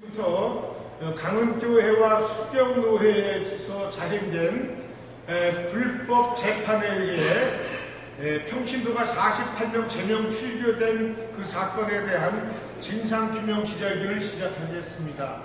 부터 강은교회와 수경노회에서 자행된 불법 재판에 의해 평신도가 48명 제명 출교된 그 사건에 대한 진상규명 기자회견을 시작하겠습니다.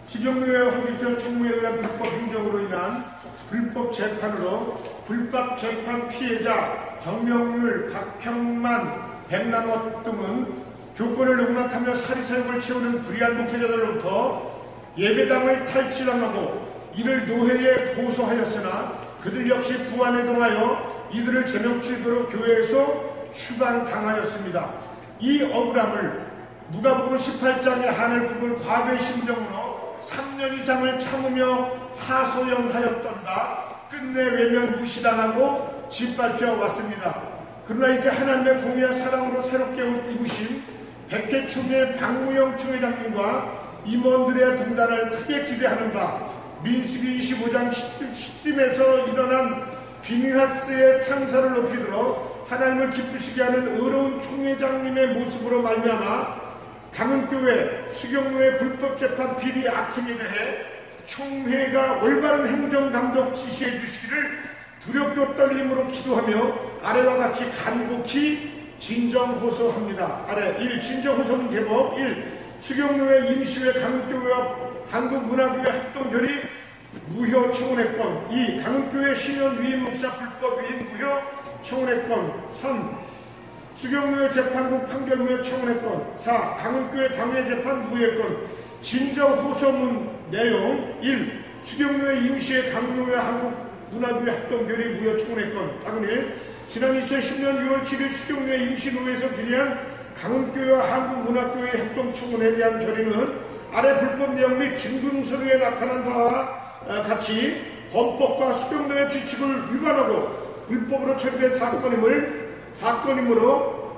수경노회와 허기전 총무에 의한 불법 행정으로 인한 불법 재판으로 불법 재판 피해자 정명률, 박형만, 백남호 등은 교권을 농락하며 사리사욕을 채우는 불의한 목회자들로부터 예배당을 탈취당하고 이를 노회에 고소하였으나 그들 역시 부안해동하여 이들을 제명출교로 교회에서 추방당하였습니다. 이 억울함을 누가복음 18장에 한을 품은 과거의 심정으로 3년 이상을 참으며 하소연하였던가 끝내 외면 무시당하고 짓밟혀 왔습니다. 그러나 이제 하나님의 공의와 사랑으로 새롭게 입으신 백해총회 박무영 총회장님과 임원들의 등단을 크게 기대하는 바 민수기 25장 시딤에서 일어난 비니하스의 창사를 높이 들어 하나님을 기쁘시게 하는 의로운 총회장님의 모습으로 말미암아 강은교회, 수경노회 불법재판 비리 악행에 대해 총회가 올바른 행정감독 지시해 주시기를 두렵고 떨림으로 기도하며 아래와 같이 간곡히 진정호소합니다. 아래 1. 진정호소문 제목 1. 수경노회 임시회 강은교회와 한국문화교회 합동결의 무효 청원회권 2. 강은교회 신현 위임 목사 불법 위임 무효 청원회권 3. 수경노회 재판국 판결 무효 청원회권 4. 강은교회 당회 재판 무효권 진정호소문 내용 1. 수경노회 임시회 강은교회 한국문화교회 합동결의 무효 청원회권 작은 1. 지난 2010년 6월 7일 수경노회 임시노회에서 결의한 강은교회와 한국문화교회 협동청원에 대한 결의는 아래 불법 내용 및 진술서류에 나타난 바와 같이 헌법과 수경노회 규칙을 위반하고 불법으로 처리된 사건이므로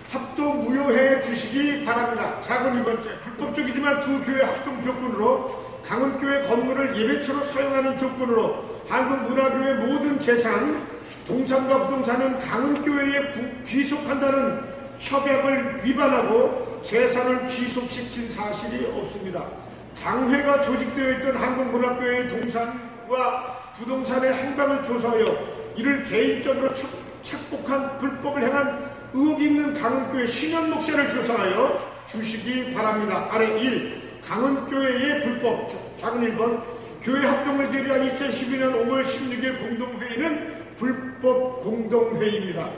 합동 무효해 주시기 바랍니다. 작은 2번째, 불법적이지만 두 교회 합동 조건으로 강은교회 건물을 예배처로 사용하는 조건으로 한국문화교회 모든 재산, 동산과 부동산은 강은교회에 귀속한다는 협약을 위반하고 재산을 귀속시킨 사실이 없습니다. 장회가 조직되어 있던 한국문화교회의 동산과 부동산의 행방을 조사하여 이를 개인적으로 착복한 불법을 행한 의혹이 있는 강은교회 신현 목사를 조사하여 주시기 바랍니다. 아래 1. 강은교회의 불법 작은 1번 교회 합동을 결의한 2012년 5월 16일 공동회의는 불법 공동회의입니다.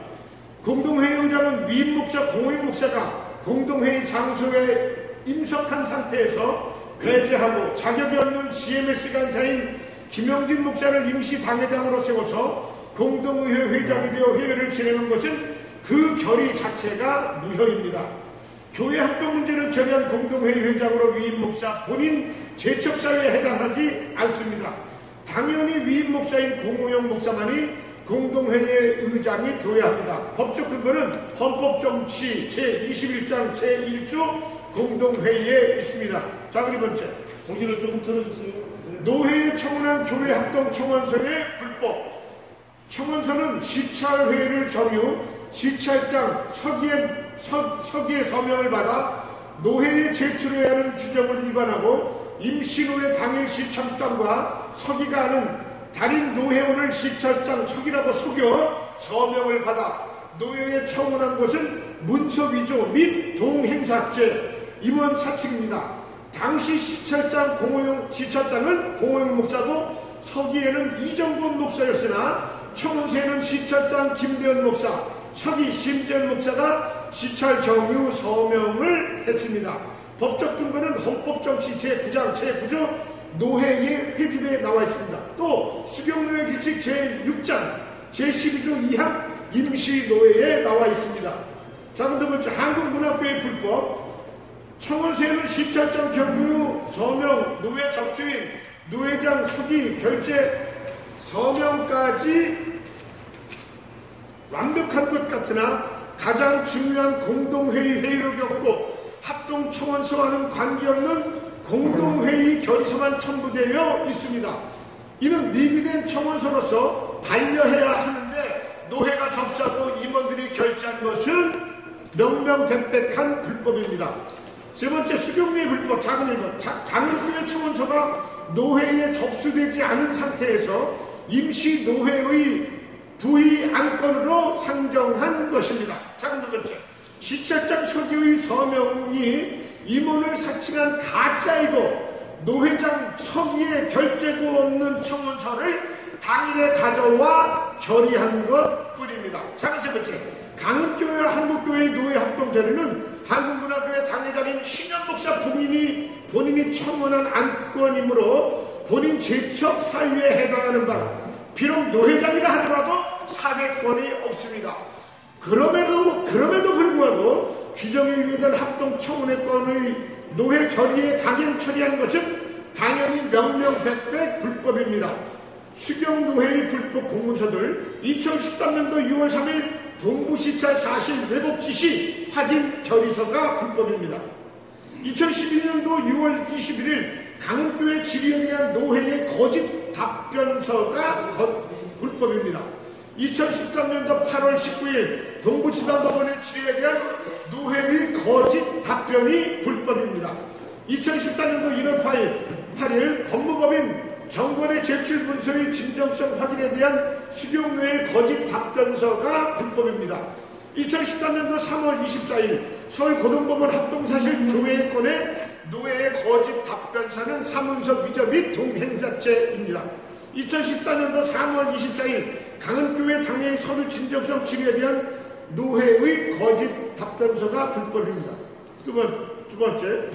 공동회의 의장은 위임 목사, 공회의 목사가 공동회의 장소에 임석한 상태에서 배제하고 자격이 없는 GMS 간사인 김영진 목사를 임시 당회장으로 세워서 공동의회 회장이 되어 회의를 진행한 것은 그 결의 자체가 무효입니다. 교회 합동 문제를 결의한 공동회의 회장으로 위임 목사 본인 제척사유에 해당하지 않습니다. 당연히 위임 목사인 공호영 목사만이 공동회의 의장이 되어야 합니다. 법적 근거는 헌법정치 제21장 제1조 공동회의에 있습니다. 자, 2번째. 공지를 조금 틀어주세요. 노회에 청원한 교회 합동 청원서의 불법. 청원서는 시찰회의를 정유, 시찰장 서기의 서명을 받아 노회에 제출해야 하는 규정을 위반하고 임시노회 당일 시찰장과 서기가 하는 달인 노회원을 시찰장 서기라고 속여 서명을 받아 노회에 청원한 것은 문서 위조 및 동행사죄 임원 사칭입니다. 당시 시찰장은 공호영 목사고 서기에는 이정권 목사였으나 청원서에는 시찰장 김대현 목사, 서기 심재현 목사가 시찰 정유 서명을 했습니다. 법적 근거는 헌법정치 제9장 제9조 노회의 회집에 나와 있습니다. 또 수경노회 규칙 제6장 제12조 2항 임시노회에 나와 있습니다. 자, 두 번째, 한국문화교회 불법. 청원서에는 시찰장 경유 서명, 노회 접수인, 노회장 서기 결재 서명까지 완벽한 것 같으나 가장 중요한 공동회의 회의로 겪고 합동청원서와는 관계없는 공동회의 결의서만 첨부되어 있습니다. 이는 미비된 청원서로서 반려해야 하는데 노회가 접수하고 임원들이 결재한 것은 명명백백한 불법입니다. 세 번째, 수경례 불법 작은 1번. 강은교회 청원서가 노회에 접수되지 않은 상태에서 임시 노회의 부의 안건으로 상정한 것입니다. 작은 2번째, 시찰장 서기의 서명이 임원을 사칭한 가짜이고 노회장 서기의 결재도 없는 청원서를 당일에 가져와 결의한 것 뿐입니다. 작은 3번째, 강은교회와 한국교회의 노회합동자료는 한국문화교회 당회장인 신현 목사 본인이 청원한 안건이므로 본인 제척 사유에 해당하는 바라 비록 노회장이라 하더라도 사례권이 없습니다. 그럼에도 불구하고 규정에 의한 합동 청원의 노회 결의에 강행 처리한 것은 당연히 명명백백 불법입니다. 수경노회의 불법 공문서들 2013년도 6월 3일 동부시찰 사실 왜곡 지시 확인 결의서가 불법입니다. 2012년도 6월 21일 강은교회 질의에 대한 노회의 거짓 답변서가 불법입니다. 2013년도 8월 19일 동부지방법원의 질의에 대한 노회의 거짓 답변이 불법입니다. 2014년도 1월 8일 법무법인 정권의 제출 문서의 진정성 확인에 대한 수경노회의 거짓 답변서가 불법입니다. 2013년도 3월 24일 서울고등법원 합동사실 조회권의 노회의 거짓 답변서는 사문서 위조 및 동행자죄입니다. 2014년도 3월 24일 강은교회 당회의 서류 진정성 질의에 대한 노회의 거짓 답변서가 불법입니다. 두 번째,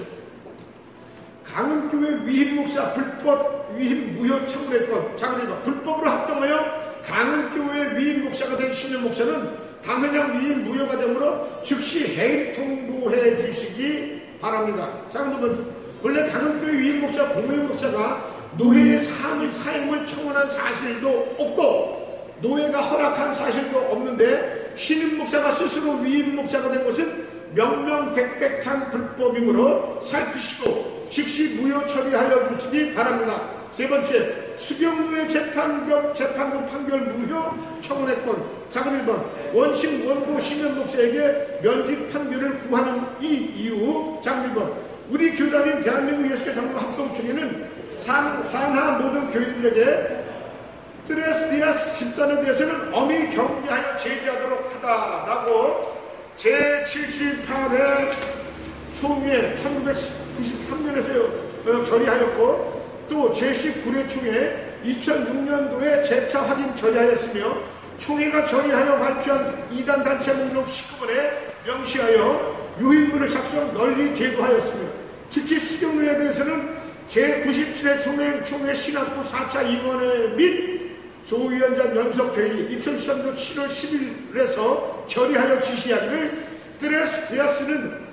강은교회 위임목사 불법 위임 무효 청구의 건 작은 1번. 불법으로 합동하여 강은교회 위임목사가 된 신현 목사는 당회장 위임 무효가 되므로 즉시 해임 통보해 주시기 바랍니다. 작은 2번. 원래 강은교회 위임목사 공회목사가 노회의 사임을 청원한 사실도 없고 노회가 허락한 사실도 없는데 신임 목사가 스스로 위임 목사가 된 것은 명명백백한 불법이므로 살피시고 즉시 무효 처리하여 주시기 바랍니다. 세 번째, 수경노회 재판부 판결 무효 청원했건 작은 1번. 원심 원고 신현 목사에게 면직 판결을 구하는 이 이유 작은 1번. 우리 교단인 대한민국 예수교 장로 합동총회는 산하 모든 교인들에게 트레스디아스 집단에 대해서는 엄히 경계하여 제지하도록 하다라고 제78회 총회 1993년에서 결의하였고 또 제19회 총회 2006년도에 재차 확인 결의하였으며 총회가 결의하여 발표한 이단 단체 목록 19번에 명시하여 유인문을 작성 널리 계도하였으며 특히 수경노회에 대해서는 제97회 총회 신학부 4차 임원회 및 소위원장 연석회의 2013년 7월 10일에서 결의하여 지시하기를 트레스디아스는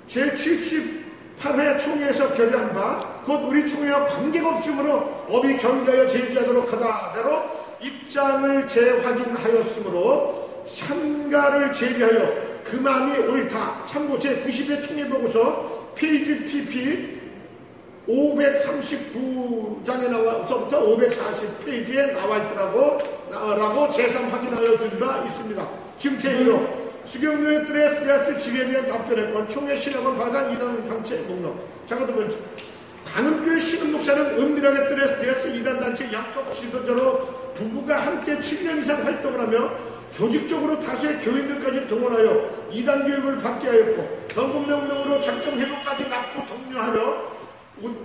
제78회 총회에서 결의한 바 곧 우리 총회와 관계가 없으므로 엄히 경계하여 제지하도록 하다대로 입장을 재확인하였으므로 참가를 제기하여 그 마음이 옳다. 참고 제90회 총회 보고서 페이지 PP 539장에 나와서부터 540페이지에 나와 있더라고 라고 재상 확인하여 준 바 있습니다. 지금 제1호 수경노회 트레스디아스 질의에 대한 답변했건 총회 신학원 과장 이단 단체 목록. 잠깐 두 번째, 강은교회 신은 목사는 은밀하게 트레스디아스 이단 단체 약속 지도자로 부부가 함께 7년 이상 활동을 하며 조직적으로 다수의 교인들까지 동원하여 이단 교육을 받게 하였고 덩금명령으로 작정 회복까지 납부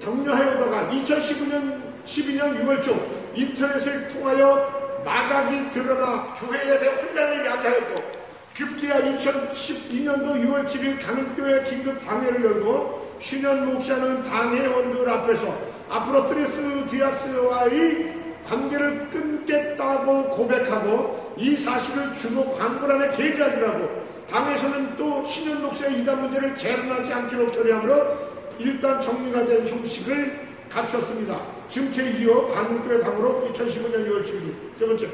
독려하여다가 2012년 6월 중 인터넷을 통하여 마각이 드러나 교회에 대해 혼란을 야기하였고 급기야 2012년도 6월 7일 강은교회 긴급 당회를 열고 신현 목사는 당회원들 앞에서 앞으로 트레스디아스와의 관계를 끊겠다고 고백하고 이 사실을 주목 광고란에 게재하기로 하고 당에서는 또 신현 목사의 이단 문제를 재론하지 않기로 결의하므로 일단 정리가 된 형식을 갖췄습니다. 지금 제2호 강은교회 당으로 2015년 6월 7일. 세 번째,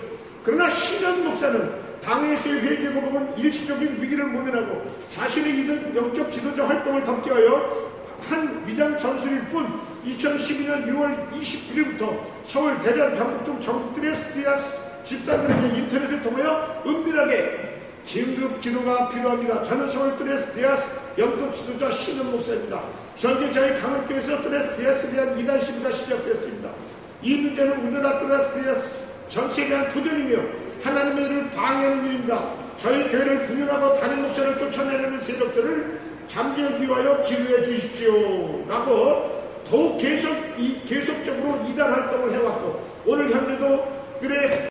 그러나 신현 목사는 당에서의 회개고복은 일시적인 위기를 모면하고 자신의 이든 영적 지도자 활동을 덮게 하여 한 위장 전술일 뿐 2012년 6월 21일부터 서울, 대전, 경북 등 전국 트레스디아스 집단들에게 인터넷을 통하여 은밀하게 긴급 기도가 필요합니다. 저는 서울 트레스디아스 영적 지도자 신은 목사입니다. 현재 저희 강원교회에서 드레스티아스에 대한 이단 시비가 시작되었습니다. 이 문제는 우리나라 드레스티아스 전체에 대한 도전이며 하나님의 일을 방해하는 일입니다. 저희 교회를 분열하고 다른 목사를 쫓아내려는 세력들을 잠재우기 위하여 기도해 주십시오 라고 더욱 계속적으로 이단 활동을 해왔고 오늘 현재도 드레스